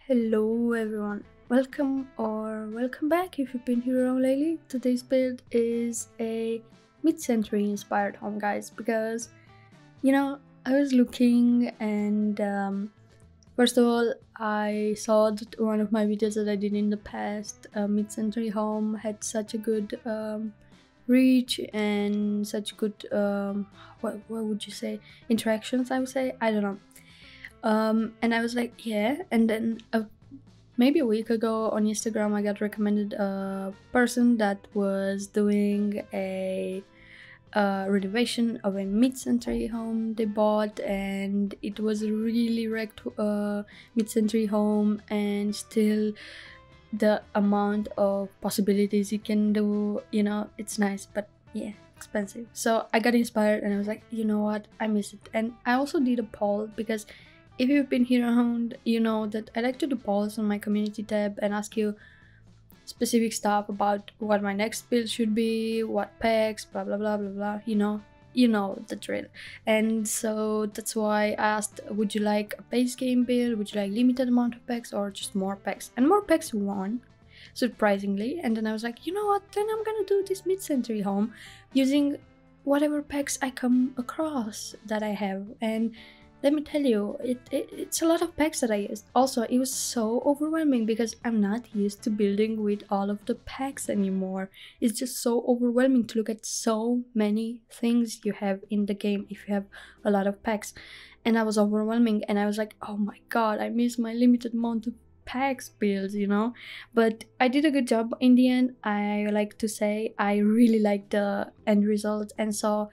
Hello everyone, welcome or welcome back if you've been here around lately. Today's build is a mid-century inspired home, guys, because I was looking and first of all I saw that one of my videos that I did in the past, mid-century home, had such a good reach and such good what would you say, interactions, I would say, I don't know. And I was like, yeah, and then maybe a week ago on Instagram I got recommended a person that was doing a renovation of a mid-century home they bought, and it was a really wrecked mid-century home, and still the amount of possibilities you can do, it's nice, but yeah, expensive. So I got inspired and I was like, you know what, I miss it. And I also did a poll, because if you've been here around, you know that I like to do polls on my community tab and ask you specific stuff about what my next build should be, what packs, blah blah blah blah blah, you know the drill. And so that's why I asked, would you like a base game build, would you like limited amount of packs, or just more packs? And more packs won, surprisingly. And then I was like, you know what, then I'm gonna do this mid-century home using whatever packs I come across that I have. And let me tell you, it's a lot of packs that I used. Also, it was so overwhelming because I'm not used to building with all of the packs anymore. It's just so overwhelming to look at so many things you have in the game if you have a lot of packs. And I was overwhelming, and I was like, oh my god, I miss my limited amount of packs builds, But I did a good job in the end. I like to say I really like the end result. And so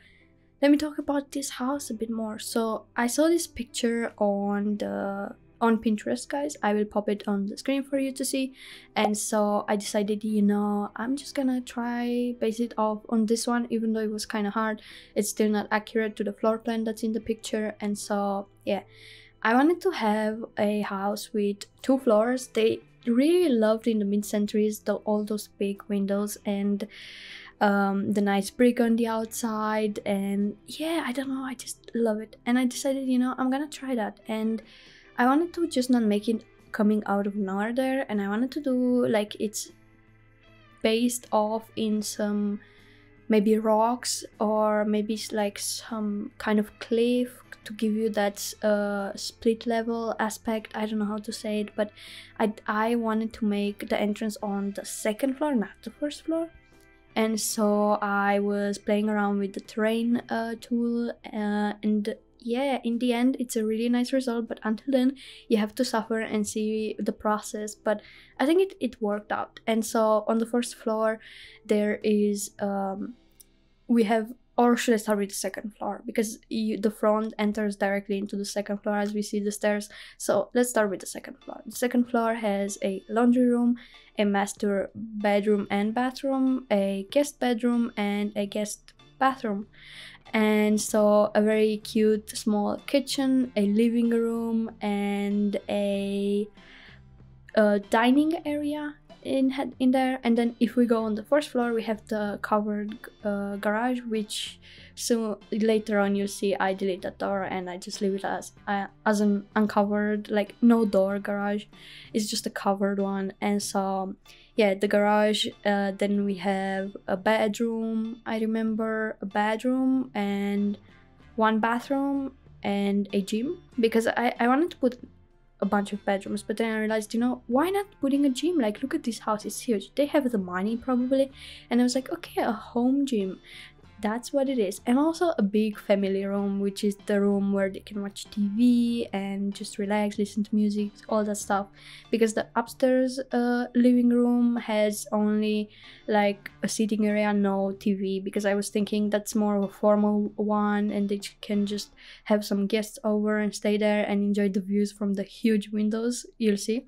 let me talk about this house a bit more. So I saw this picture on Pinterest, guys. I will pop it on the screen for you to see. And so I decided, I'm just gonna try base it off on this one, even though it was kind of hard. It's still not accurate to the floor plan that's in the picture. And so yeah, I wanted to have a house with 2 floors. They really loved in the mid-centuries all those big windows and the nice brick on the outside, and yeah, I don't know, I just love it. And I decided, I'm gonna try that. And I wanted to just not make it coming out of nowhere there, and I wanted to do like it's based off in some maybe rocks, or maybe like some kind of cliff to give you that split level aspect. I don't know how to say it, but I wanted to make the entrance on the 2nd floor, not the 1st floor. And so I was playing around with the terrain tool, and yeah, in the end it's a really nice result, but until then you have to suffer and see the process. But I think it worked out. And so on the 1st floor there is we have, or should I start with the 2nd floor, because the front enters directly into the 2nd floor as we see the stairs. So let's start with the 2nd floor. The 2nd floor has a laundry room, a master bedroom and bathroom, a guest bedroom, and a guest bathroom. And so a very cute small kitchen, a living room, and a dining area in there. And then if we go on the 1st floor, we have the covered garage, which so later on you'll see I delete that door and I just leave it as an uncovered, like no door garage. It's just a covered one. And so yeah, the garage, then we have a bedroom, I remember a bedroom and 1 bathroom and a gym, because I wanted to put a bunch of bedrooms, but then I realized, why not putting a gym? Like, look at this house, it's huge, they have the money probably. And I was like, okay, a home gym, that's what it is. And also a big family room, which is the room where they can watch TV and just relax, listen to music, all that stuff. Because the upstairs living room has only like a seating area, no TV, because I was thinking that's more of a formal one and they can just have some guests over and stay there and enjoy the views from the huge windows you'll see.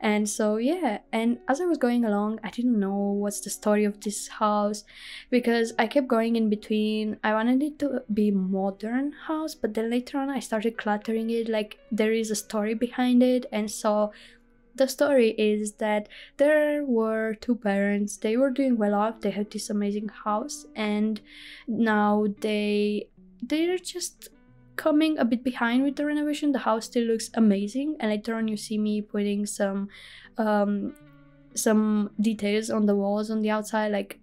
And so yeah, and as I was going along, I didn't know what's the story of this house, because I kept going in between. I wanted it to be modern house, but then later on I started cluttering it like there is a story behind it. And so the story is that there were 2 parents, they were doing well off, they had this amazing house, and now they're just coming a bit behind with the renovation. The house still looks amazing, and later on you see me putting some details on the walls on the outside, like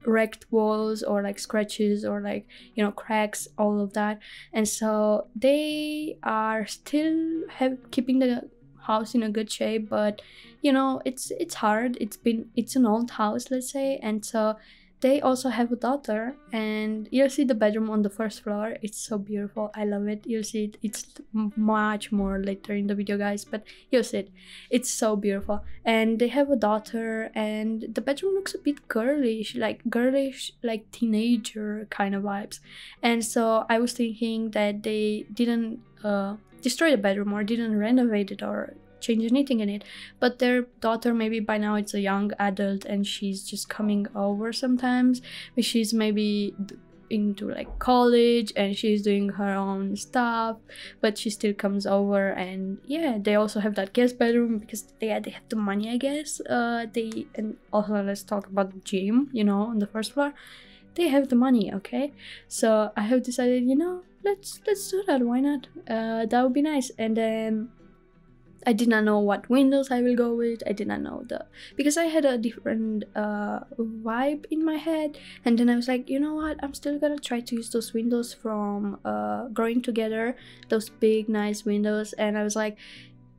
wrecked walls or like scratches or like, you know, cracks, all of that. And so they are still keeping the house in a good shape, but you know, it's hard. It's an old house, let's say. And so they also have a daughter, and you'll see the bedroom on the first floor. It's so beautiful. I love it. You'll see it. It's much more later in the video, guys, but you'll see it. It's so beautiful. And they have a daughter, and the bedroom looks a bit girlish, like teenager kind of vibes. And so I was thinking that they didn't destroy the bedroom or didn't renovate it or change anything in it, but their daughter, maybe by now it's a young adult and she's just coming over sometimes. She's maybe into like college and she's doing her own stuff, but she still comes over. And yeah, they also have that guest bedroom because they have the money, I guess. And also let's talk about the gym, you know, on the first floor. They have the money, okay? So I have decided, you know, let's do that. Why not? That would be nice. And then I did not know what windows I will go with. I did not know because I had a different vibe in my head. And then I was like, you know what? I'm still gonna try to use those windows from Growing Together, those big, nice windows. And I was like,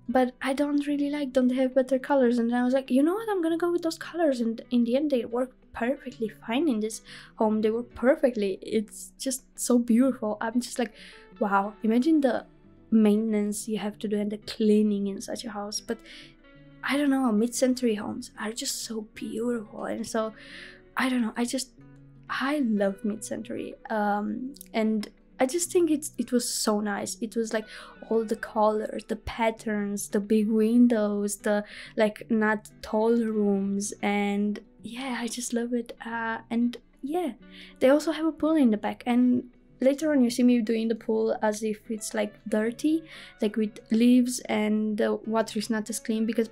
but I don't really like them. They have better colors. And then I was like, you know what? I'm gonna go with those colors. And in the end, they work perfectly fine in this home. They work perfectly. It's just so beautiful. I'm just like, wow. Imagine the maintenance you have to do and the cleaning in such a house. But I don't know, mid-century homes are just so beautiful. And so I don't know, I love mid-century, and I just think it was so nice. It was like all the colors, the patterns, the big windows, the like not tall rooms, and yeah, I just love it. And yeah, they also have a pool in the back, and later on you see me doing the pool as if it's like dirty, like with leaves, and the water is not as clean because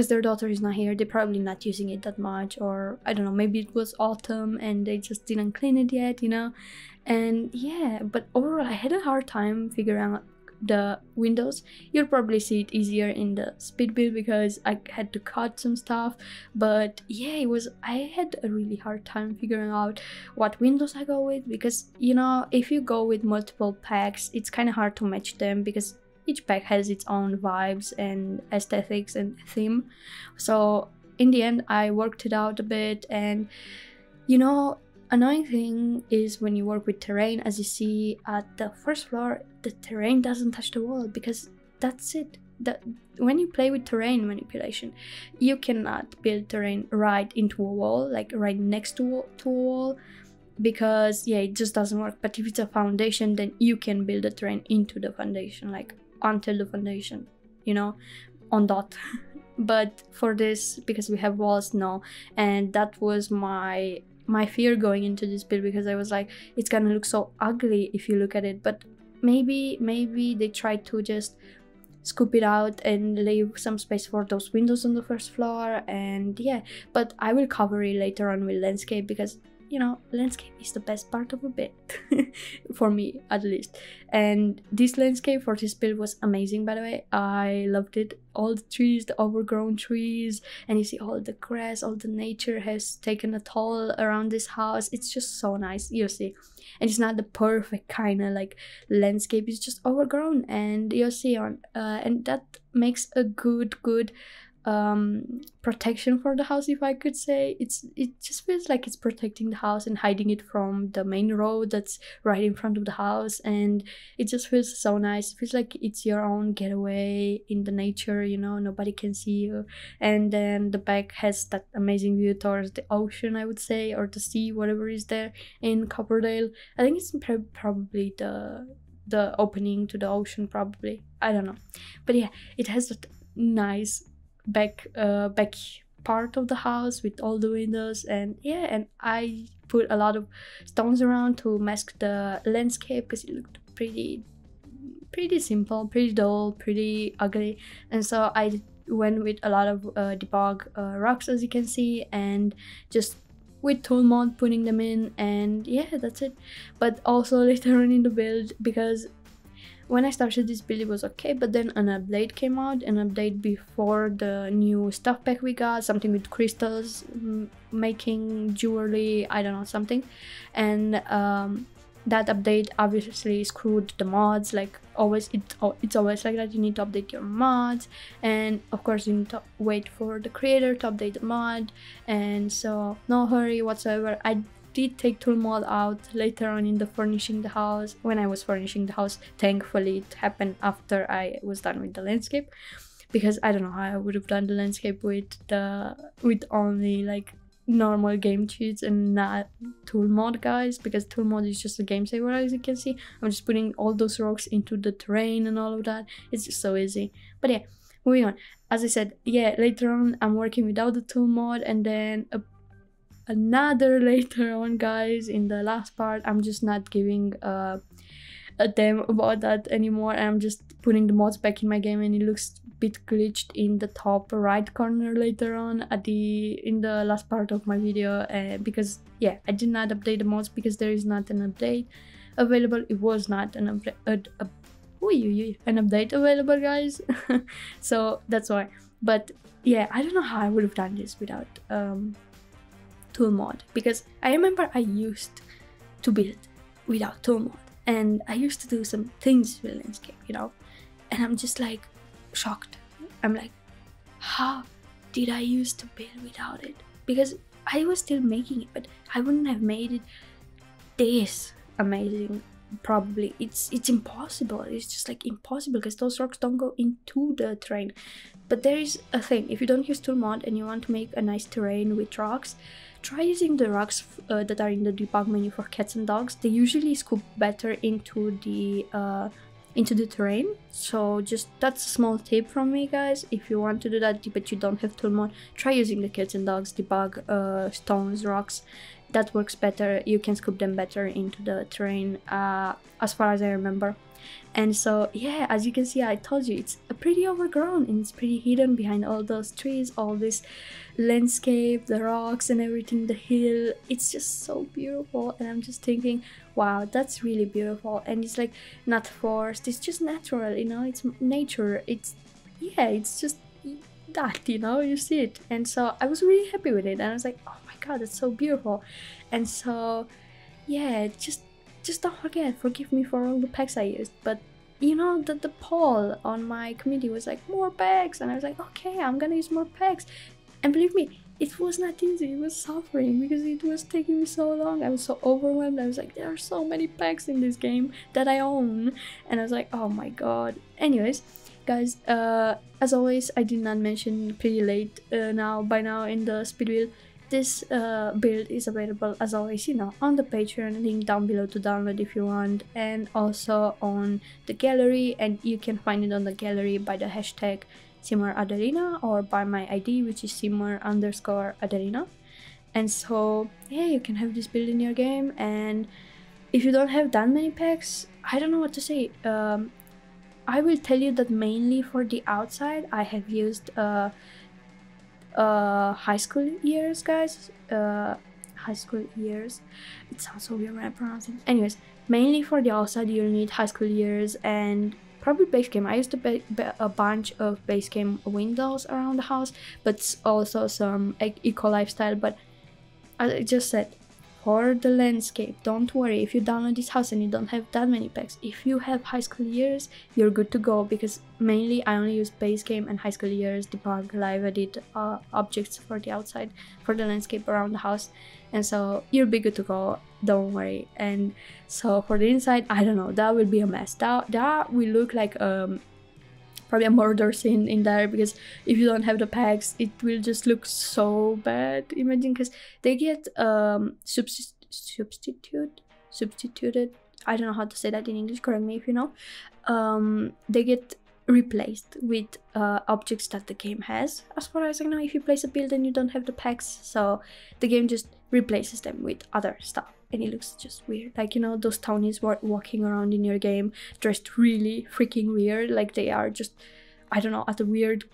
their daughter is not here. They're probably not using it that much, or I don't know, maybe it was autumn and they just didn't clean it yet, you know. And yeah, but overall I had a hard time figuring out the windows. You'll probably see it easier in the speed build because I had to cut some stuff. But yeah, I had a really hard time figuring out what windows I go with, because you know, if you go with multiple packs, it's kind of hard to match them because each pack has its own vibes and aesthetics and theme. So in the end I worked it out a bit. And you know, annoying thing is when you work with terrain, as you see at the first floor, the terrain doesn't touch the wall, because that's it. When you play with terrain manipulation, you cannot build terrain right into a wall, like right next to a wall, because yeah, it just doesn't work. But if it's a foundation, then you can build the terrain into the foundation, like until the foundation, you know, on dot. But for this, because we have walls, no. And that was my fear going into this build, because I was like, it's gonna look so ugly if you look at it. But maybe they tried to just scoop it out and leave some space for those windows on the first floor. And yeah, but I will cover it later on with landscape, because you know, landscape is the best part of a build for me at least. And this landscape for this build was amazing, by the way. I loved it. All the trees, the overgrown trees, and you see all the grass, all the nature has taken a toll around this house. It's just so nice, you see. And it's not the perfect kind of like landscape, it's just overgrown, and you'll see on and that makes a good protection for the house, if I could say. It just feels like it's protecting the house and hiding it from the main road that's right in front of the house. And it just feels so nice. It feels like it's your own getaway in the nature, you know, nobody can see you. And then the back has that amazing view towards the ocean, I would say, or the sea, whatever is there in Copperdale. I think it's probably the opening to the ocean, probably, I don't know. But yeah, it has that nice back part of the house with all the windows. And yeah, and I put a lot of stones around to mask the landscape because it looked pretty simple, pretty dull, pretty ugly. And so I went with a lot of debug rocks, as you can see, and just with tool mod, putting them in, and yeah, that's it. But also later on in the build, because when I started this build it was okay, but then an update came out, an update before the new stuff pack we got, something with crystals, making jewelry, I don't know, something. And that update obviously screwed the mods, like always. It's always like that. You need to update your mods, and of course you need to wait for the creator to update the mod, and so no hurry whatsoever. I did take tool mod out later on in the furnishing the house. When I was furnishing the house, thankfully it happened after I was done with the landscape, because I don't know how I would have done the landscape with only like normal game cheats and not tool mod, guys, because tool mod is just a game saver. As you can see, I'm just putting all those rocks into the terrain and all of that. It's just so easy. But yeah, moving on. As I said, yeah, later on I'm working without the tool mod, and then another later on, guys, in the last part I'm just not giving a damn about that anymore. I'm just putting the mods back in my game, and it looks a bit glitched in the top right corner later on in the last part of my video, because yeah, I did not update the mods because there is not an update available. It was not an update available, guys. So that's why. But yeah, I don't know how I would have done this without tool mod, because I remember I used to build without tool mod, and I used to do some things with landscape, you know, and I'm just like shocked. I'm like, how did I used to build without it? Because I was still making it, but I wouldn't have made it this amazing. Probably it's impossible. It's just like impossible, because those rocks don't go into the terrain. But there is a thing: if you don't use tool mod and you want to make a nice terrain with rocks, try using the rocks that are in the debug menu for cats and dogs. They usually scoop better into the terrain. So just that's a small tip from me, guys. If you want to do that but you don't have tool mod, try using the cats and dogs debug stones, rocks. That works better. You can scoop them better into the terrain, as far as I remember. And so yeah, as you can see, I told you it's pretty overgrown and it's pretty hidden behind all those trees, all this landscape, the rocks and everything, the hill. It's just so beautiful, and I'm just thinking, wow, that's really beautiful. And it's like not forced, it's just natural, you know, it's nature. It's just that, you know, you see it. And so I was really happy with it, and I was like, oh my god, that's so beautiful. And so yeah, just don't forgive me for all the packs I used. But you know, the poll on my community was like, more packs, and I was like, okay, I'm gonna use more packs. And believe me, it was not easy. It was suffering because it was taking me so long. I was so overwhelmed. I was like, there are so many packs in this game that I own, and I was like, oh my god. Anyways, guys, as always, I did not mention pretty late by now in the speed build. This build is available, as always, you know, on the Patreon, link down below to download if you want, and also on the gallery. And you can find it on the gallery by the hashtag SimmerAdelina, or by my ID, which is Simmer_Adelina. And so yeah, you can have this build in your game. And if you don't have that many packs, I don't know what to say. I will tell you that mainly for the outside I have used high school years, guys. High school years, it sounds so weird when I pronounce it. Anyways, mainly for the outside you'll need high school years and probably base game. I used to a bunch of base game windows around the house, but also some eco lifestyle. But as I just said, for the landscape, don't worry if you download this house and you don't have that many packs. If you have high school years, you're good to go, because mainly I only use base game and high school years, debug, live edit objects for the outside, for the landscape around the house. And so you'll be good to go, don't worry. And so for the inside, I don't know, that will be a mess. That will look like probably a murder scene in there, because if you don't have the packs, it will just look so bad. Imagine, because they get substituted. I don't know how to say that in English, correct me if you know. They get replaced with objects that the game has, as far as I know, if you place a build and you don't have the packs. So the game just replaces them with other stuff, and it looks just weird. Like, you know, those townies walking around in your game dressed really freaking weird, like they are just I don't know, at a weird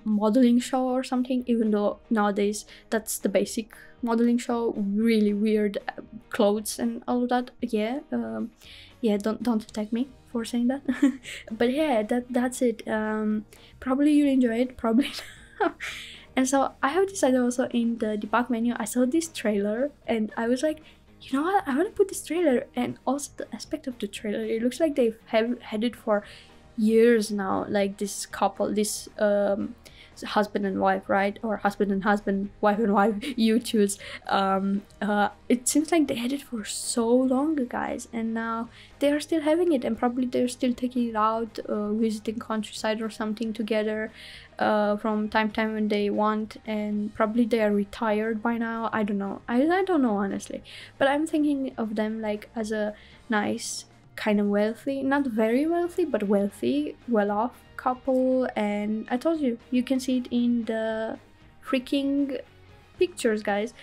modeling show or something, even though nowadays that's the basic modeling show, really weird clothes and all of that. Yeah, yeah, don't attack me for saying that. But yeah, that's it. Probably you'll enjoy it, probably not. And so I have decided also in the debug menu, I saw this trailer and I was like, you know what, I want to put this trailer, and also the aspect of the trailer, it looks like they've had it for years now, like this couple, this husband and wife, right? Or husband and husband, wife and wife, you choose. It seems like they had it for so long, guys, and now they are still having it, and probably they're still taking it out, visiting countryside or something together from time to time when they want, and probably they are retired by now. I don't know. I don't know, honestly, but I'm thinking of them like as a nice, kind of wealthy, not very wealthy, but wealthy, well-off couple. And I told you, you can see it in the freaking pictures, guys,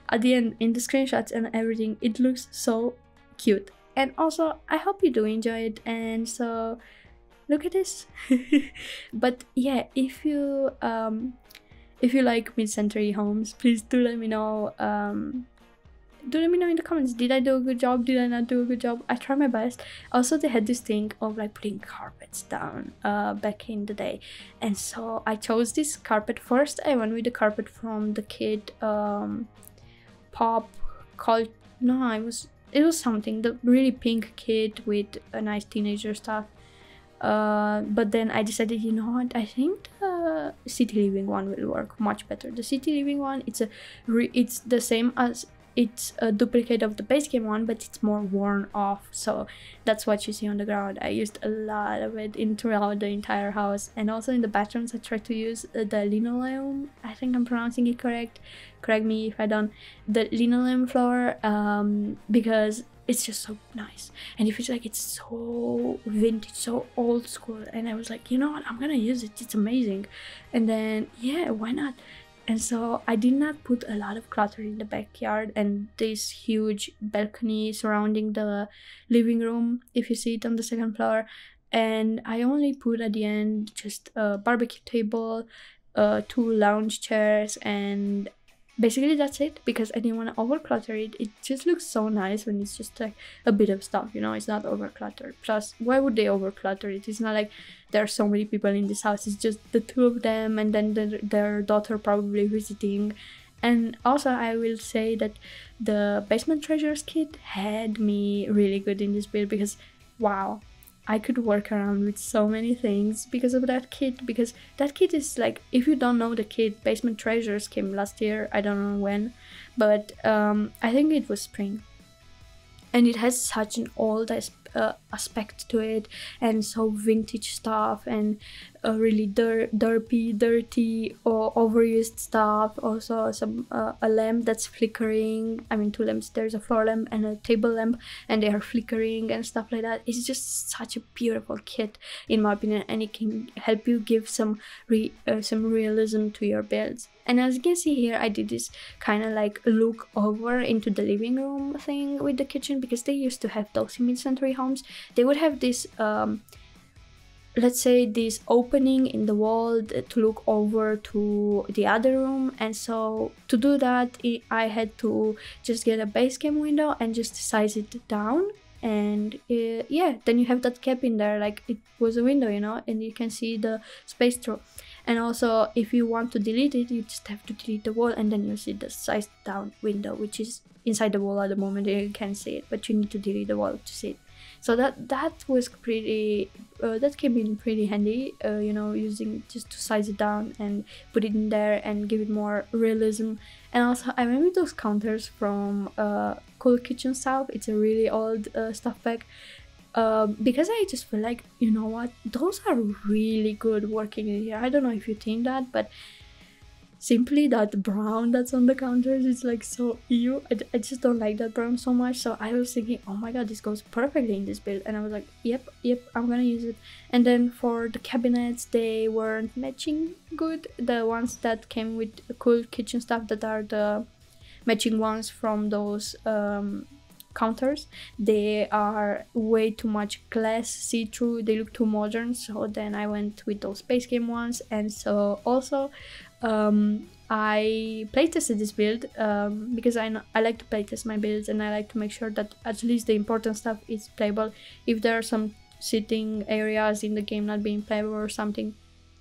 at the end, in the screenshots and everything. It looks so cute, and also I hope you do enjoy it. And so look at this. But yeah, if you like mid-century homes, please do let me know. Do let me know in the comments, did I do a good job, did I not do a good job? I try my best. Also, they had this thing of like putting carpets down back in the day, and so I chose this carpet. First I went with the carpet from the kid pop called, no, it was something, the really pink kid with a nice teenager stuff. But then I decided, you know what, I think the city living one will work much better. The city living one, it's the same as, it's a duplicate of the base game one, but it's more worn off, so that's what you see on the ground. I used a lot of it throughout the entire house, and also in the bathrooms I tried to use the linoleum, I think I'm pronouncing it correct me if I don't, the linoleum floor, because it's just so nice, and it feels like it's so vintage, so old school, and I was like, you know what, I'm gonna use it, it's amazing. And then yeah, why not? And so I did not put a lot of clutter in the backyard and this huge balcony surrounding the living room, if you see it on the second floor. And I only put at the end just a barbecue table, 2 lounge chairs, and basically that's it, because I didn't want to over clutter it. It just looks so nice when it's just like a bit of stuff, you know, it's not over cluttered. Plus, why would they over clutter it? It's not like there are so many people in this house, it's just the 2 of them, and then their daughter probably visiting. And also I will say that the Basement Treasures kit had me really good in this build, because wow, I could work around with so many things because of that kit, because that kit is like, if you don't know the kit, Basement Treasures came last year, I don't know when, but I think it was spring, and it has such an old aspect to it, and so vintage stuff, and really dirty or overused stuff. Also some a lamp that's flickering, I mean 2 lamps, there's a floor lamp and a table lamp, and they are flickering and stuff like that. It's just such a beautiful kit in my opinion, and it can help you give some realism to your builds. And as you can see here, I did this kind of like look over into the living room thing with the kitchen, because they used to have those in mid-century homes. They would have this let's say this opening in the wall to look over to the other room, and so to do that I had to just get a base game window and just size it down, and yeah, then you have that gap in there like it was a window, you know, and you can see the space through. And also if you want to delete it, you just have to delete the wall, and then you see the sized down window, which is inside the wall at the moment, and you can see it, but you need to delete the wall to see it. So that was pretty that came in pretty handy, you know, using just to size it down and put it in there and give it more realism. And also I remember those counters from Cool Kitchen Stuff. It's a really old stuff pack, because I just feel like, you know what, those are really good working in here. I don't know if you think that, but simply that brown that's on the counters is like so ew. I just don't like that brown so much. So I was thinking, oh my god, this goes perfectly in this build, and I was like, yep, I'm gonna use it. And then for the cabinets, they weren't matching good, the ones that came with Cool Kitchen Stuff, that are the matching ones from those counters. They are way too much glass, see-through, they look too modern, so then I went with those base game ones. And so also I playtested this build because I like to playtest my builds, and I like to make sure that at least the important stuff is playable. If there are some sitting areas in the game not being playable or something,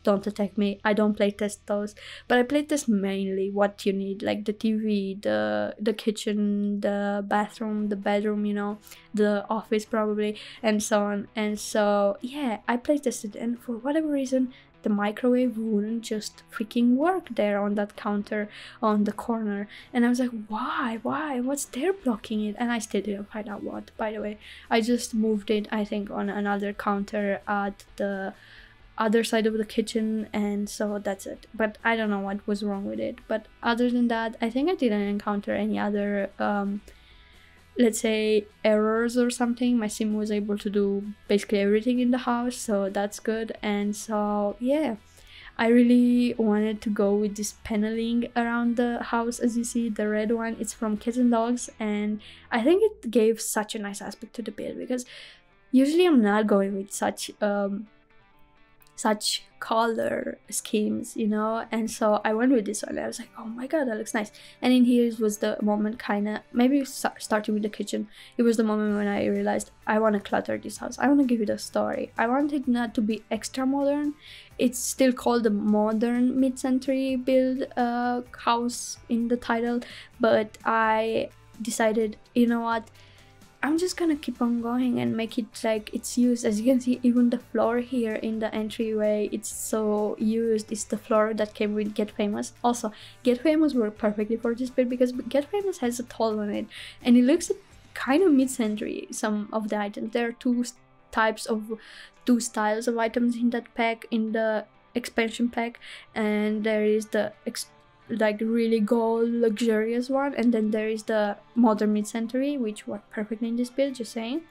don't attack me, I don't playtest those. But I playtest mainly what you need, like the TV, the kitchen, the bathroom, the bedroom, you know, the office probably, and so on. And so yeah, I playtested, and for whatever reason the microwave wouldn't just freaking work there on that counter on the corner. And I was like, why, what's there blocking it? And I still didn't find out what, by the way. I just moved it, I think, on another counter at the other side of the kitchen, and so that's it. But I don't know what was wrong with it. But other than that, I think I didn't encounter any other let's say errors or something. My sim was able to do basically everything in the house, so that's good. And so yeah, I really wanted to go with this paneling around the house. As you see, the red one, it's from Cats and Dogs, and I think it gave such a nice aspect to the build, because usually I'm not going with such color schemes, you know. And so I went with this one. I was like, oh my god, that looks nice. And in here was the moment, kind of maybe starting with the kitchen, it was the moment when I realized I want to clutter this house. I want to give it a story. I want it not to be extra modern. It's still called the modern mid-century build house in the title, but I decided, you know what, I'm just gonna keep on going and make it like it's used. As you can see, even the floor here in the entryway, it's so used. It's the floor that came with Get Famous. Also, Get Famous worked perfectly for this build because Get Famous has a tall on it, and it looks kind of mid-century. Some of the items, there are two styles of items in that pack, in the expansion pack, and there is the like really gold luxurious one, and then there is the modern mid-century, which worked perfectly in this build, just saying.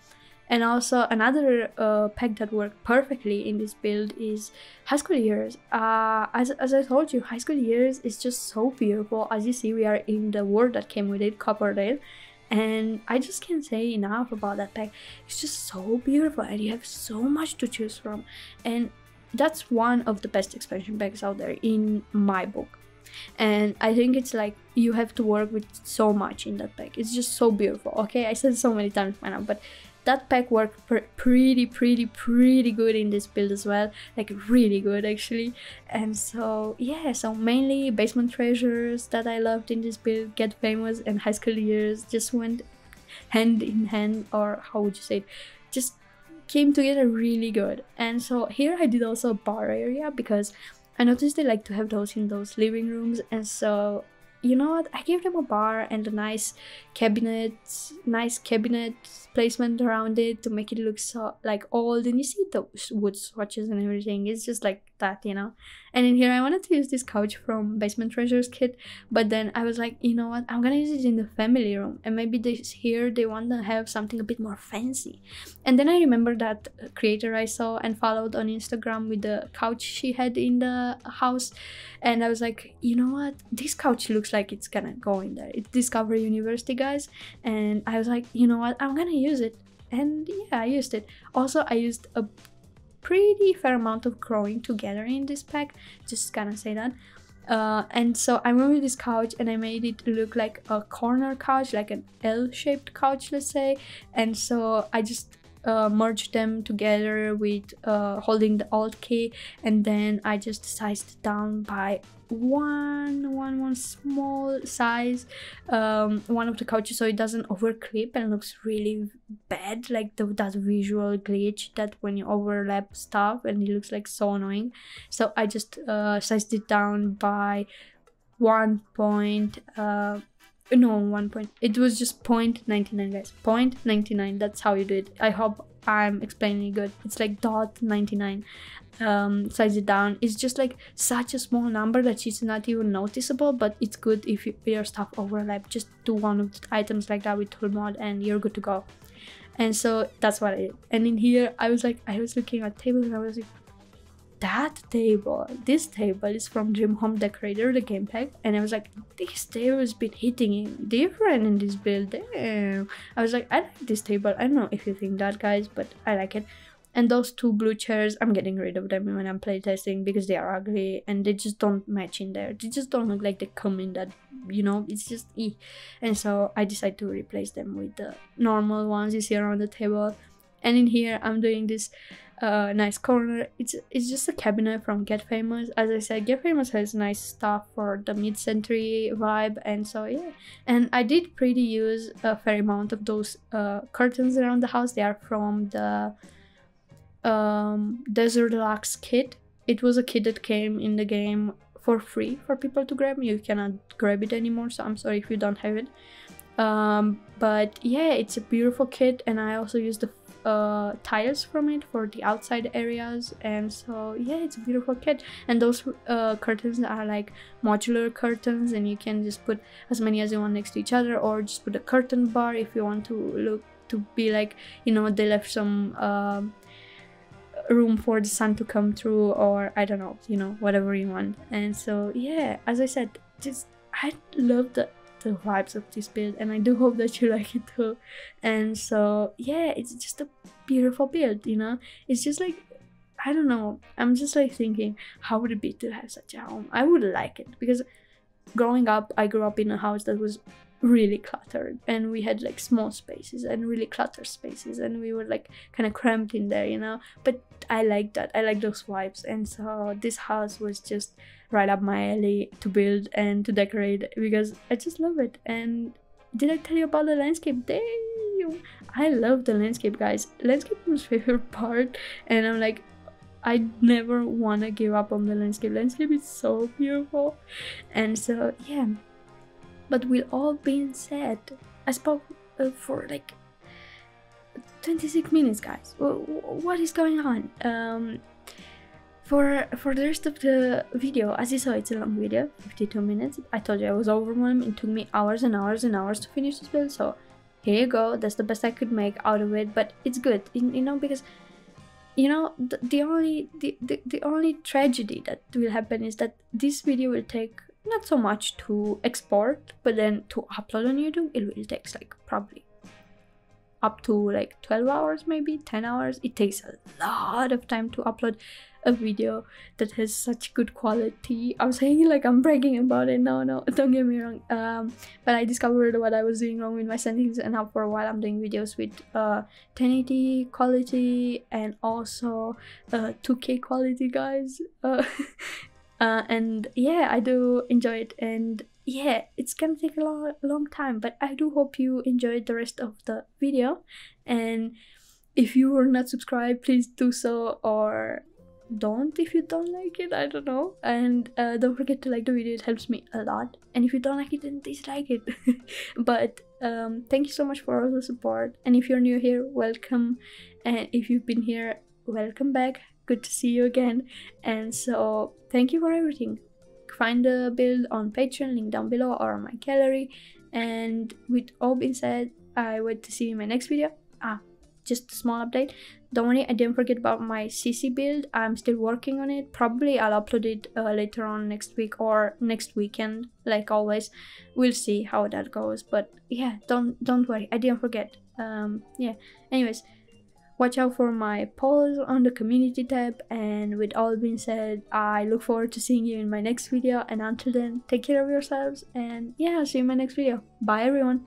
And also another pack that worked perfectly in this build is High School Years. As I told you, High School Years is just so beautiful. As you see, we are in the world that came with it, Copperdale, and I just can't say enough about that pack. It's just so beautiful, and you have so much to choose from, and that's one of the best expansion packs out there in my book. And I think it's like you have to work with so much in that pack. It's just so beautiful. Okay, I said it so many times by now, but that pack worked pretty good in this build as well, like really good actually. And so yeah, so mainly Basement Treasures that I loved in this build, Get Famous, and High School Years just went hand in hand, or how would you say it, just came together really good. And so here I did also a bar area, because I noticed they like to have those in those living rooms, and so you know what, I gave them a bar and a nice cabinet placement around it to make it look so like old. And you see those wood swatches and everything, it's just like that, you know. And in here I wanted to use this couch from Basement Treasures kit, but then I was like, you know what, I'm gonna use it in the family room, and maybe they want to have something a bit more fancy. And then I remember that creator I saw and followed on Instagram with the couch she had in the house, and I was like, you know what, this couch looks like it's gonna go in there. It's Discovery University, guys, and I was like, you know what, I'm gonna use it. And yeah, I used it. Also, I used a pretty fair amount of growing together in this pack, just gonna say that. And so I went with this couch and I made it look like a corner couch, like an L-shaped couch, let's say. And so I just merged them together with holding the Alt key, and then I just sized it down by one small size, one of the couches, so it doesn't overclip and looks really bad, like that visual glitch that when you overlap stuff and it looks like so annoying. So I just sized it down by 1 point, it was just 0.99, guys, 0.99. That's how you do it. I hope I'm explaining it good. It's like .99. Size it down. It's just like such a small number that it's not even noticeable, but it's good if your stuff overlap. Just do one of the items like that with tool mod and you're good to go. And so that's what I did. And in here I was looking at tables and I was like, this table is from Dream Home Decorator, the game pack, and I was like, this table has been hitting different in this build. Damn. I was like, I like this table. I don't know if you think that, guys, but I like it. And those two blue chairs, I'm getting rid of them when I'm playtesting because they are ugly and they just don't match in there. They just don't look like they come in that, you know, it's just And so I decided to replace them with the normal ones you see around the table. And in here, I'm doing this nice corner. It's just a cabinet from Get Famous. As I said, Get Famous has nice stuff for the mid-century vibe, and so yeah. And I did pretty use a fair amount of those curtains around the house. They are from the Desert Deluxe kit. It was a kit that came in the game for free for people to grab. You cannot grab it anymore, so I'm sorry if you don't have it. But yeah, it's a beautiful kit, and I also used the tiles from it for the outside areas, and so yeah, it's a beautiful kit. And those curtains are like modular curtains, and you can just put as many as you want next to each other, or just put a curtain bar if you want to look to be like, you know, they left some room for the sun to come through, or I don't know, you know, whatever you want. And so yeah, as I said, just I love the vibes of this build, and I do hope that you like it too. And so yeah, it's just a beautiful build, you know. It's just like, I don't know, I'm just like thinking, how would it be to have such a home? I would like it because growing up, I grew up in a house that was really cluttered, and we had like small spaces and really cluttered spaces, and we were like kind of cramped in there, you know. But I like that, I like those vibes, and so this house was just right up my alley to build and to decorate because I just love it. And did I tell you about the landscape? Damn, I love the landscape, guys. Landscape was my favorite part, and I'm like, I never want to give up on the landscape. Landscape is so beautiful. And so yeah, but with all being said, I spoke for like 26 minutes, guys. What is going on? For the rest of the video, as you saw, it's a long video, 52 minutes. I told you I was overwhelmed. It took me hours and hours and hours to finish this build, so here you go. That's the best I could make out of it, but it's good, you know, because, you know, the only tragedy that will happen is that this video will take not so much to export, but then to upload on YouTube, it will take like probably up to like 12 hours, maybe 10 hours. It takes a lot of time to upload a video that has such good quality. I'm saying it like I'm bragging about it. No, don't get me wrong. But I discovered what I was doing wrong with my settings, and now for a while I'm doing videos with 1080 quality and also 2K quality, guys. And yeah, I do enjoy it, and yeah, it's gonna take a long time, but I do hope you enjoyed the rest of the video. And if you are not subscribed, please do so, or don't if you don't like it, I don't know. And don't forget to like the video, it helps me a lot. And if you don't like it, then dislike it. But thank you so much for all the support, and if you're new here, welcome, and if you've been here, welcome back. Good to see you again. And so thank you for everything. Find the build on Patreon, link down below, or on my gallery. And with all being said, I wait to see you in my next video. Just a small update, don't worry, I didn't forget about my CC build. I'm still working on it. Probably I'll upload it later on next week or next weekend, like always. We'll see how that goes, but yeah, don't worry, I didn't forget. Yeah, anyways, watch out for my polls on the community tab, and with all being said, I look forward to seeing you in my next video, and until then, take care of yourselves, and yeah, I'll see you in my next video. Bye everyone.